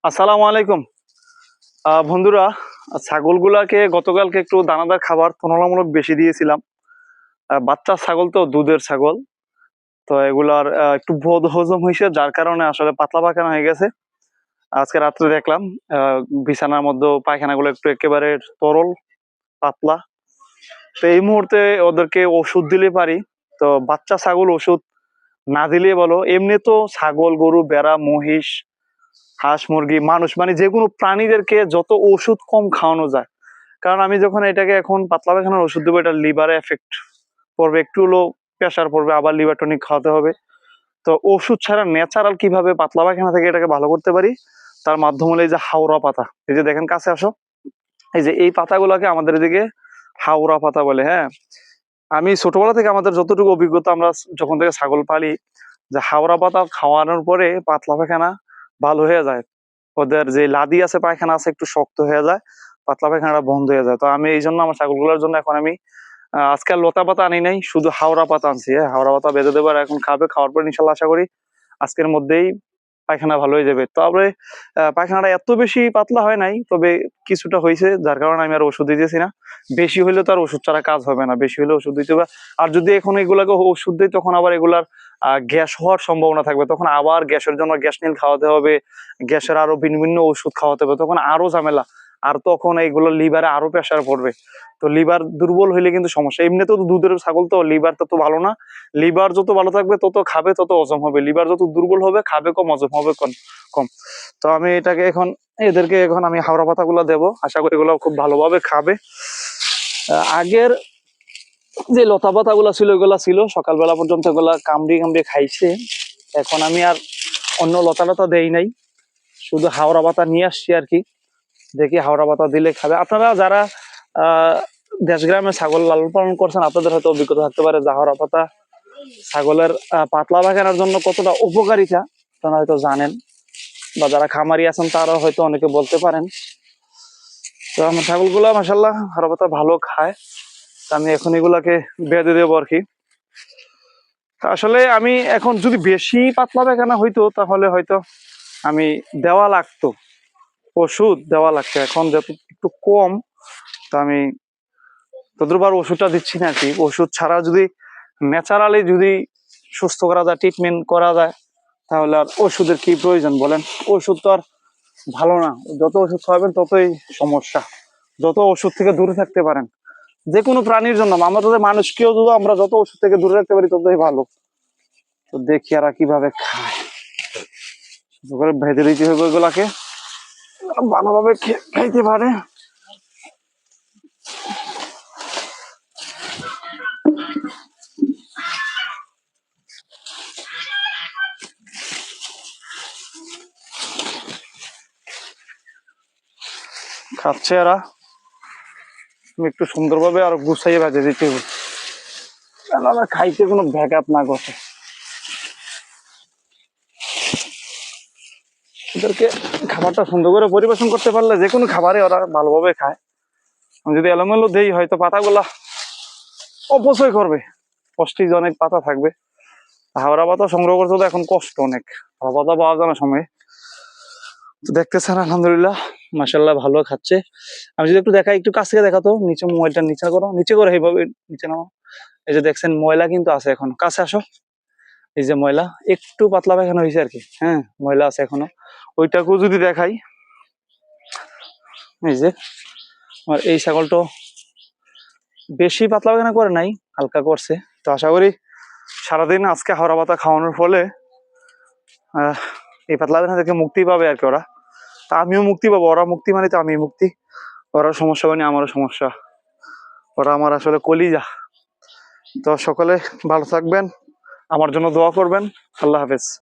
আসসালামু আলাইকুম। বন্ধুরা, ছাগলগুলাকে গতকালকে একটু দানাদার খাবার তুলনামূলক বেশি দিয়েছিলাম। বাচ্চা ছাগল তো দুধের ছাগল। তো এগুলার একটু বদহজম হইছে, যার কারণে আসলে পাতলা পায়খানা হয়ে গেছে। আজকে রাত্রে দেখলাম বিছানার মধ্যেও পায়খানাগুলো একটু একেবারে তরল, পাতলা। তো এই মুহূর্তে ওদেরকে ওষুধ দিলে পারি। তো বাচ্চা ছাগল ওষুধ না দিলে বলো, এমনি তো ছাগল, গরু, ভেড়া, মহিষ, হাঁস, মুরগি, মানুষ মানে যে কোনো প্রাণীদেরকে যত ওষুধ কম খাওয়ানো যায়। কারণ আমি যখন এটাকে এখন পাতলা পায়খানার ওষুধ দেবো, এটা লিভারে এফেক্ট পড়বে, একটু হলো প্রেশার পড়বে, আবার লিভার টনিক খাওয়াতে হবে। তো ওষুধ ছাড়া ন্যাচারাল কিভাবে পাতলা পায়খানা থেকে এটাকে ভালো করতে পারি, তার মাধ্যম হলো এই যে হাওড়া পাতা। এই যে দেখেন, কাছে আসো, এই যে এই পাতাগুলোকে আমাদের এদিকে হাওড়া পাতা বলে। হ্যাঁ, আমি ছোটবেলা থেকে আমাদের যতটুকু অভিজ্ঞতা, আমরা যখন থেকে ছাগল পালি, যে হাওড়া পাতা খাওয়ানোর পরে পাতলা পায়খানা ভালো হয়ে যায়। ওদের যে লাদি আছে, পায়খানা আছে, একটু শক্ত হয়ে যায়, পাতলা পায়খানাটা বন্ধ হয়ে যায়। তো আমি এই জন্য আমার ছাগলগুলোর জন্য এখন আমি আজকাল লতা পাতা আনি নাই, শুধু হাওড়া পাতা আনছি। হ্যাঁ, হাওড়া পাতা বেঁধে দেবো, আর এখন খাবে। খাওয়ার পর ইনশাল্লাহ আশা করি আজকের মধ্যেই পায়খানা ভালো হয়ে যাবে। তবে পায়খানাটা এত বেশি পাতলা হয় নাই, তবে কিছুটা হয়েছে, যার কারণে আমি আর ওষুধ দিতেছি না। বেশি হইলে তো আর ওষুধ ছাড়া কাজ হবে না, বেশি হলে ওষুধ দিতে হবে। আর যদি এখন এগুলাকে ওষুধ দিই, তখন আবার এগুলার গ্যাস হওয়ার সম্ভাবনা থাকবে। তখন আবার গ্যাসের জন্য গ্যাস নীল খাওয়াতে হবে, গ্যাসের আরো ভিন্ন ভিন্ন ওষুধ খাওয়াতে হবে, তখন আরো ঝামেলা। আর তখন এইগুলো লিভারে আরো প্রেশার পড়বে। তো লিভার দুর্বল হইলে কিন্তু সমস্যা। এমনি তো দুধের ছাগল, তো লিভার তো ভালো না। লিভার যত ভালো থাকবে, তত খাবে, তত হজম হবে। লিভার যত দুর্বল হবে, খাবে কম, হজম হবে কম। তো আমি এটাকে এখন, এদেরকে এখন আমি হাওড়া পাতাগুলো দেবো, আশা করি এগুলো খুব ভালোভাবে খাবে। আগের যে লতা পাতা গুলা ছিল, এগুলা ছিল সকালবেলা পর্যন্ত, এগুলা কামড়িয়ে কামড়িয়ে খাইছে। এখন আমি আর অন্য লতা লতা দেই নাই, শুধু হাওড়া পাতা নিয়ে আসছি আর কি। দেখি হাওড়া পাতা দিলে খাবে। আপনারা যারা দেশ গ্রামে ছাগল লালন পালন করছেন, আপনাদের হয়তো অভিজ্ঞতা থাকতে পারে যে হাওড়া পাতা ছাগলের পাতলা পায়খানার জন্য কতটা উপকারিতা, আপনারা হয়তো জানেন, বা যারা খামারি আছেন তারাও হয়তো অনেকে বলতে পারেন। তো আমার ছাগলগুলা মাসাল্লাহ হাওড়া পাতা ভালো খায়। আমি এখন এগুলাকে বেঁধে দেবো আর কি। আসলে আমি এখন যদি বেশি পাতলা পায়খানা হইতো, তাহলে হয়তো আমি দেওয়া লাগতো, ওষুধ দেওয়া লাগতো। এখন যত একটু কম, তো আমি তদ্রুপ ওষুধটা দিচ্ছি না আর কি। ওষুধ ছাড়া যদি ন্যাচারালি যদি সুস্থ করা যায়, ট্রিটমেন্ট করা যায়, তাহলে আর ওষুধের কি প্রয়োজন বলেন? ওষুধ তো আর ভালো না। যত ওষুধ খাওয়াবেন ততই সমস্যা। যত ওষুধ থেকে দূরে থাকতে পারেন, যে কোনো প্রাণীর জন্য, আমাদের মানুষকেও যদি আমরা যত ওষুধ থেকে দূরে রাখতে পারি, ততই ভালো। তো দেখি আর কিভাবে খায়, ভেজে দিতে হবে ওইগুলাকে, ভালোভাবে খাইতে পারে। খাচ্ছে এরা, তুমি একটু সুন্দরভাবে আর গুছাইয়ে ভেজে দিতে হবে, কেন আমরা খাইতে কোনো ব্যাঘাত না ঘটে। ওদেরকে খাবারটা সুন্দর করে পরিবেশন করতে পারলে যে কোনো খাবারই ওরা ভালোভাবে খায়। যদি এলোমেলো দেই, হয়তো পাতাগুলা অপচয় করবে, পুষ্টি যে অনেক পাতা থাকবে। হাওড়া পাতা সংগ্রহ করতে তো এখন কষ্ট অনেক, হাওড়া পাতা পাওয়া যায় না সময়। তো দেখতেছেন আলহামদুলিল্লাহ, মাসাল্লাহ ভালো খাচ্ছে। আমি যদি একটু দেখাই, একটু কাছ থেকে দেখাতো, নিচে মোবাইলটা নিচে করো, নিচে করে এইভাবে নিচে নাও। এই যে দেখছেন ময়লা কিন্তু আছে এখন, কাছে আসো। এই যে ময়লা, একটু পাতলা পায়খানা হয়েছে আর কি। হ্যাঁ, ময়লা আছে এখনো। ওইটাকেও যদি দেখাই, এই যে আর এই ছাগলটা বেশি পাতলা পায়খানা করে নাই, হালকা করছে। তো আশা করি সারাদিন আজকে হাওড়া পাতা খাওয়ানোর ফলে এই পাতলা পায়খানা থেকে মুক্তি পাবে আর কি ওরা। তা আমিও মুক্তি পাবো, ওরা মুক্তি মানে তো আমি মুক্তি। ওরা সমস্যা মানে আমারও সমস্যা, ওরা আমার আসলে কলিজা। তো সকলে ভালো থাকবেন, আমার জন্য দোয়া করবেন। আল্লাহ হাফেজ।